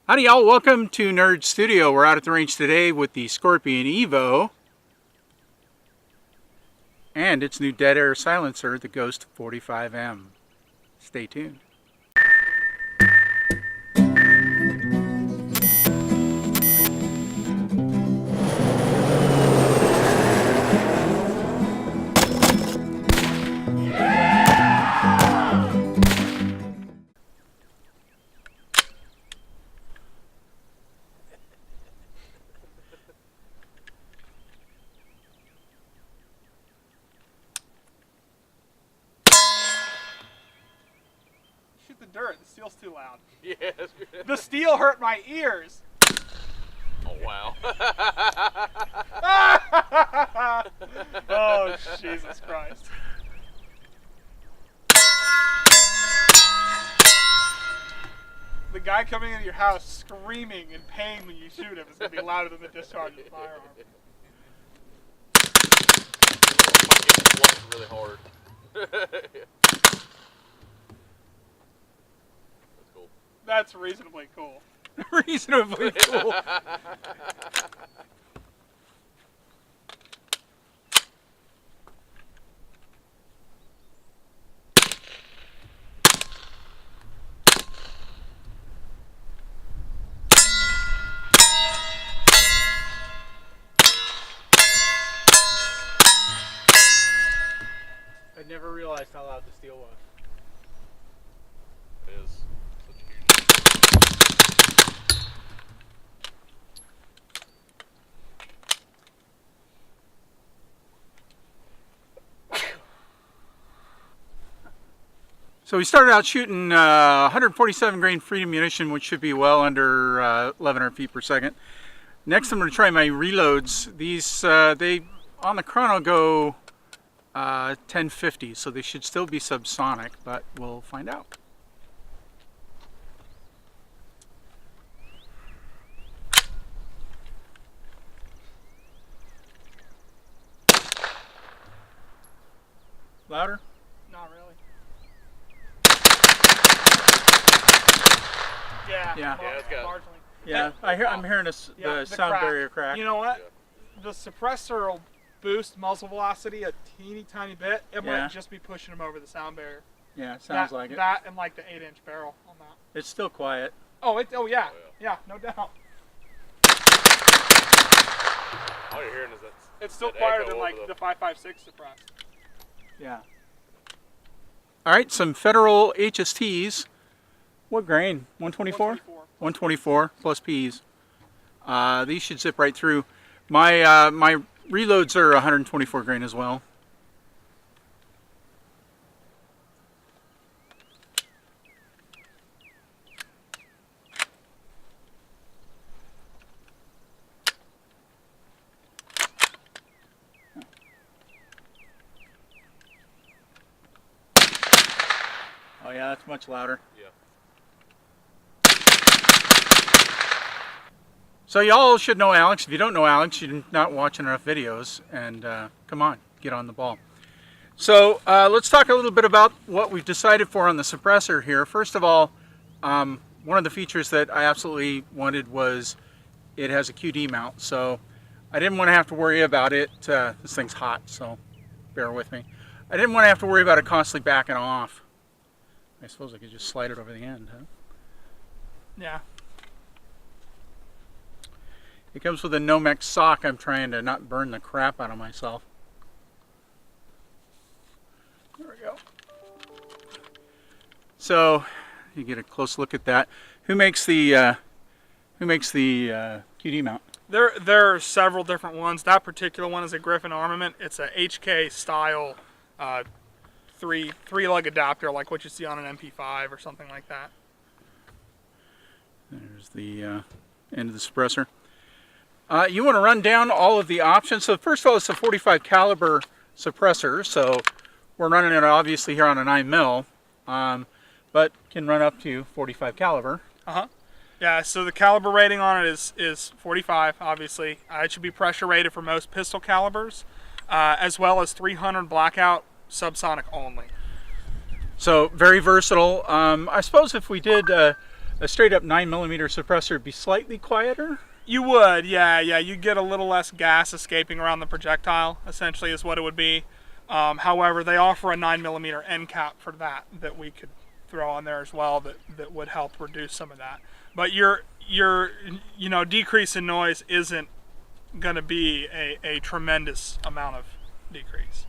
Howdy y'all, welcome to Nerd Studio. We're out at the range today with the Scorpion Evo and its new dead air silencer, the Ghost 45M. Stay tuned. Shoot the dirt, the steel's too loud. Yeah. The steel hurt my ears. Oh, wow. Oh, Jesus Christ. The guy coming into your house screaming in pain when you shoot him is going to be louder than the discharge of the firearm. Really hard. That's cool. That's reasonably cool. Reasonably cool. I never realized how loud the steel was. It is such a huge. So we started out shooting 147 grain Freedom munition, which should be well under 1100 feet per second. Next I'm going to try my reloads. These, they on the chrono go 1050, so they should still be subsonic, but we'll find out. Louder? Not really. Yeah. Yeah. Yeah, it's got- Marginally. Yeah, I'm hearing the the sound crack. barrier crack. You know what? The suppressor will boost muzzle velocity a teeny tiny bit. It Yeah. might just be pushing him over the sound barrier. Yeah, sounds that, like it. That and like the 8-inch barrel on that. It's still quiet. Oh, yeah. Oh, yeah. Yeah, no doubt. All you're hearing is that. It's still that quieter echo than like over the 5.56 suppressed. Yeah. All right, some Federal HSTs. What grain? 124? 124 plus Ps. These should zip right through. My my reloads are 124 grain as well. Oh yeah, that's much louder. Yeah. So y'all should know Alex. If you don't know Alex, you're not watching enough videos. And come on, get on the ball. So let's talk a little bit about what we've decided for on the suppressor here. First of all, one of the features that I absolutely wanted was it has a QD mount. So I didn't want to have to worry about it. This thing's hot, so bear with me. I didn't want to have to worry about it constantly backing off. I suppose I could just slide it over the end, huh? Yeah. It comes with a Nomex sock. I'm trying to not burn the crap out of myself. There we go. So you get a close look at that. Who makes the QD mount? There are several different ones. That particular one is a Griffin Armament. It's a HK style three lug adapter, like what you see on an MP5 or something like that. There's the end of the suppressor. You want to run down all of the options. So first of all, it's a 45 caliber suppressor. So we're running it obviously here on a 9mm, but can run up to 45 caliber. Yeah, so the caliber rating on it is 45, obviously. It should be pressure rated for most pistol calibers, as well as 300 blackout subsonic only. So very versatile. I suppose if we did a a straight up 9mm suppressor be slightly quieter. You would, yeah. You get a little less gas escaping around the projectile, essentially is what it would be. However, they offer a 9mm end cap for that we could throw on there as well that would help reduce some of that. But your decrease in noise isn't going to be a tremendous amount of decrease.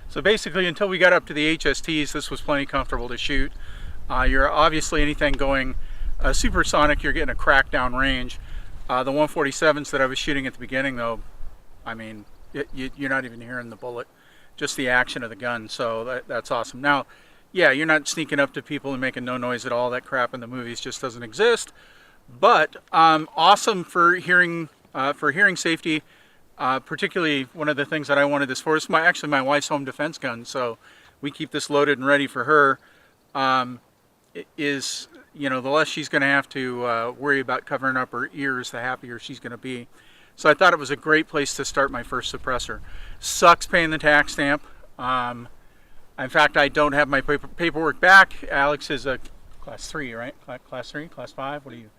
So basically, until we got up to the HSTs, this was plenty comfortable to shoot. You're obviously anything going supersonic, you're getting a crackdown range. The 147s that I was shooting at the beginning, though, I mean, you're not even hearing the bullet, just the action of the gun. So that's awesome. Now, yeah, you're not sneaking up to people and making no noise at all. That crap in the movies just doesn't exist. But awesome for hearing safety. Particularly, one of the things that I wanted this for is actually my wife's home defense gun. So we keep this loaded and ready for her. The less she's going to have to worry about covering up her ears, the happier she's going to be. So I thought it was a great place to start my first suppressor. Sucks paying the tax stamp. In fact, I don't have my paperwork back. Alex is a class 3, right? Class 3? Class 5? What are you?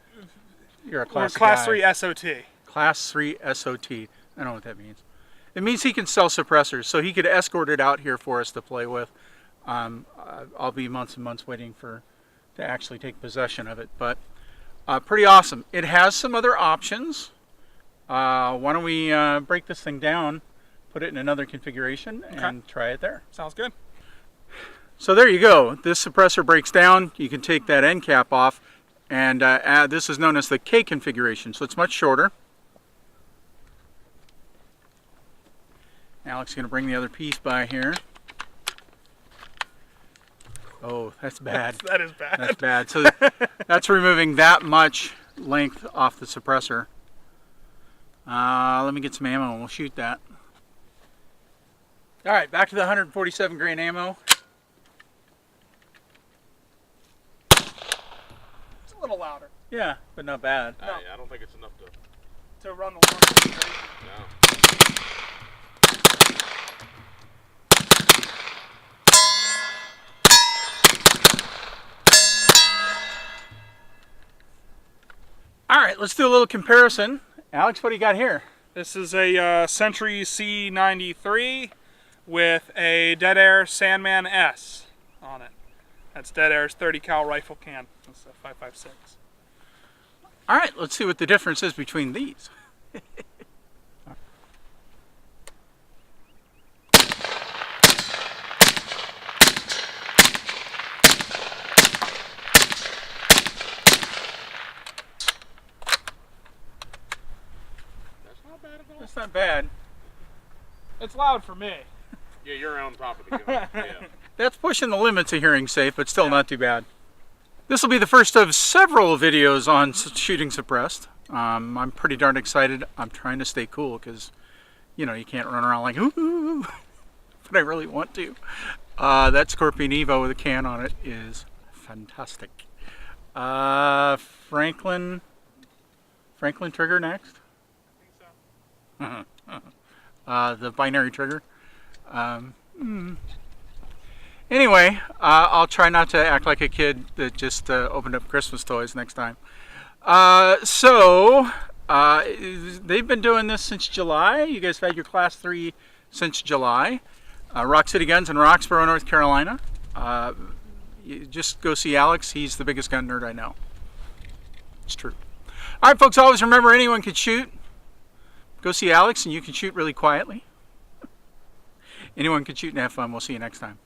You're a class Or class guy. 3 SOT. Class 3 SOT. I don't know what that means. It means he can sell suppressors, so he could escort it out here for us to play with. I'll be months and months waiting to actually take possession of it, but pretty awesome. It has some other options. Why don't we break this thing down, put it in another configuration, and try it there. Sounds good. So there you go. This suppressor breaks down. You can take that end cap off, and this is known as the K configuration, so it's much shorter. Alex is going to bring the other piece by here. Oh, that's bad. That is bad. That's bad. So that's removing that much length off the suppressor. Let me get some ammo and we'll shoot that. All right, back to the 147 grain ammo. It's a little louder Yeah, but not bad. Yeah, I don't think it's enough to. to run the one. No. All right, let's do a little comparison. Alex, what do you got here? This is a Century C93 with a Dead Air Sandman S on it. That's Dead Air's 30 cal rifle can. That's a 5.56. All right, let's see what the difference is between these. That's not bad at all. That's not bad. It's loud for me. Yeah, you're on top of the gun. Yeah. That's pushing the limits of hearing safe, but still not too bad. This will be the first of several videos on shooting suppressed. I'm pretty darn excited. I'm trying to stay cool because, you can't run around like, ooh, but I really want to. That Scorpion Evo with a can on it is fantastic. Franklin trigger next. The binary trigger. Anyway, I'll try not to act like a kid that just opened up Christmas toys next time. They've been doing this since July. You guys have had your Class 3 since July. Rock City Guns in Roxborough, North Carolina. You just go see Alex. He's the biggest gun nerd I know. It's true. All right, folks, always remember anyone can shoot. Go see Alex and you can shoot really quietly. Anyone can shoot and have fun. We'll see you next time.